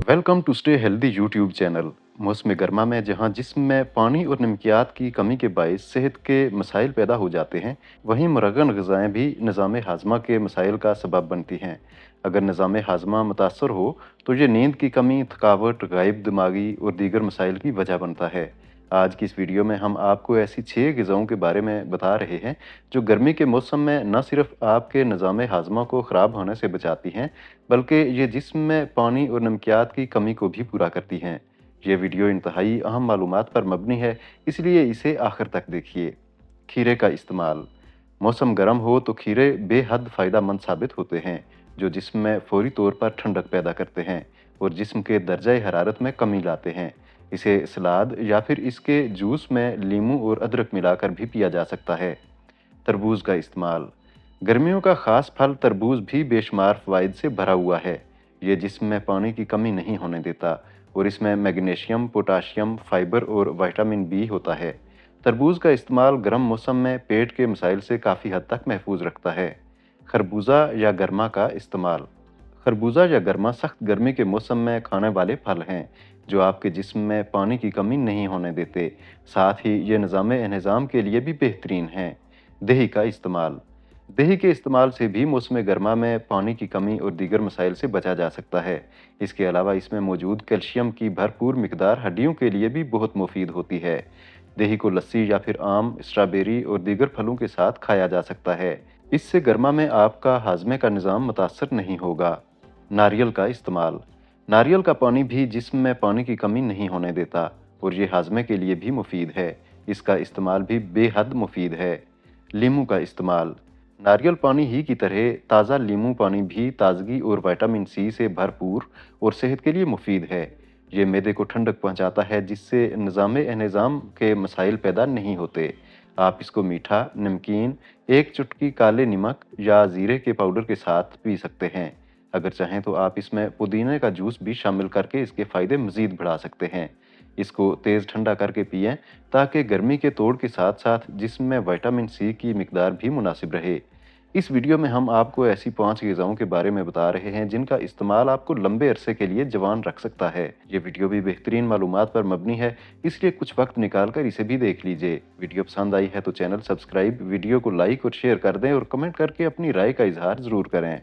Welcome to stay healthy YouTube channel. मौसम गर्मा में जहां जिस्म में पानी और नमकियात की कमी के बायस सेहत के मसाइल पैदा हो जाते हैं, वहीं मुरगन ग़िज़ाएँ भी निज़ाम हाज़मा के मसाइल का सबब बनती हैं। अगर निज़ाम हाज़मा मुतासर हो तो ये नींद की कमी, थकावट, गायब दिमागी और दीगर मसाइल की वजह बनता है। आज की इस वीडियो में हम आपको ऐसी 6 ग़िज़ाओं के बारे में बता रहे हैं जो गर्मी के मौसम में न सिर्फ आपके निज़ाम हाज़मा को ख़राब होने से बचाती हैं, बल्कि ये जिस्म में पानी और नमकियात की कमी को भी पूरा करती हैं। ये वीडियो इंतहाई अहम मालूमात पर मबनी है, इसलिए इसे आखिर तक देखिए। खीरे का इस्तेमाल। मौसम गर्म हो तो खीरे बेहद फ़ायदेमंद साबित होते हैं, जो जिस्म में फ़ौरी तौर पर ठंडक पैदा करते हैं और जिस्म के दर्जा हरारत में कमी लाते हैं। इसे सलाद या फिर इसके जूस में लीमू और अदरक मिलाकर भी पिया जा सकता है। तरबूज का इस्तेमाल। गर्मियों का ख़ास फल तरबूज भी बेशुमार फ़वाइद से भरा हुआ है। ये जिस्म में पानी की कमी नहीं होने देता और इसमें मैग्नीशियम, पोटाशियम, फाइबर और विटामिन बी होता है। तरबूज का इस्तेमाल गर्म मौसम में पेट के मसाइल से काफ़ी हद तक महफूज रखता है। खरबूजा या गर्मा का इस्तेमाल। खरबूजा या गर्मा सख्त गर्मी के मौसम में खाने वाले फल हैं, जो आपके जिस्म में पानी की कमी नहीं होने देते। साथ ही ये निज़ाम के लिए भी बेहतरीन हैं। दही का इस्तेमाल। दही के इस्तेमाल से भी मौसम गर्मा में पानी की कमी और दीगर मसाइल से बचा जा सकता है। इसके अलावा इसमें मौजूद कैल्शियम की भरपूर मिकदार हड्डियों के लिए भी बहुत मुफीद होती है। दही को लस्सी या फिर आम, स्ट्रॉबेरी और दीगर फलों के साथ खाया जा सकता है। इससे गर्मा में आपका हाजमे का निज़ाम मुतासर नहीं होगा। नारियल का इस्तेमाल। नारियल का पानी भी जिस्म में पानी की कमी नहीं होने देता और ये हाजमे के लिए भी मुफीद है। इसका इस्तेमाल भी बेहद मुफीद है। लीमू का इस्तेमाल। नारियल पानी ही की तरह ताज़ा लीमू पानी भी ताजगी और विटामिन सी से भरपूर और सेहत के लिए मुफीद है। ये मैदे को ठंडक पहुंचाता है, जिससे निज़ाम के मसाइल पैदा नहीं होते। आप इसको मीठा, नमकीन, एक चुटकी काले नमक या ज़ीरे के पाउडर के साथ पी सकते हैं। अगर चाहें तो आप इसमें पुदीने का जूस भी शामिल करके इसके फ़ायदे मज़ीद बढ़ा सकते हैं। इसको तेज़ ठंडा करके पिएं, ताकि गर्मी के तोड़ के साथ साथ जिस्म में विटामिन सी की मिकदार भी मुनासिब रहे। इस वीडियो में हम आपको ऐसी 5 ग़िज़ाओं के बारे में बता रहे हैं जिनका इस्तेमाल आपको लंबे अरसे के लिए जवान रख सकता है। ये वीडियो भी बेहतरीन मालूमात पर मबनी है, इसलिए कुछ वक्त निकाल कर इसे भी देख लीजिए। वीडियो पसंद आई है तो चैनल सब्सक्राइब, वीडियो को लाइक और शेयर कर दें और कमेंट करके अपनी राय का इजहार ज़रूर करें।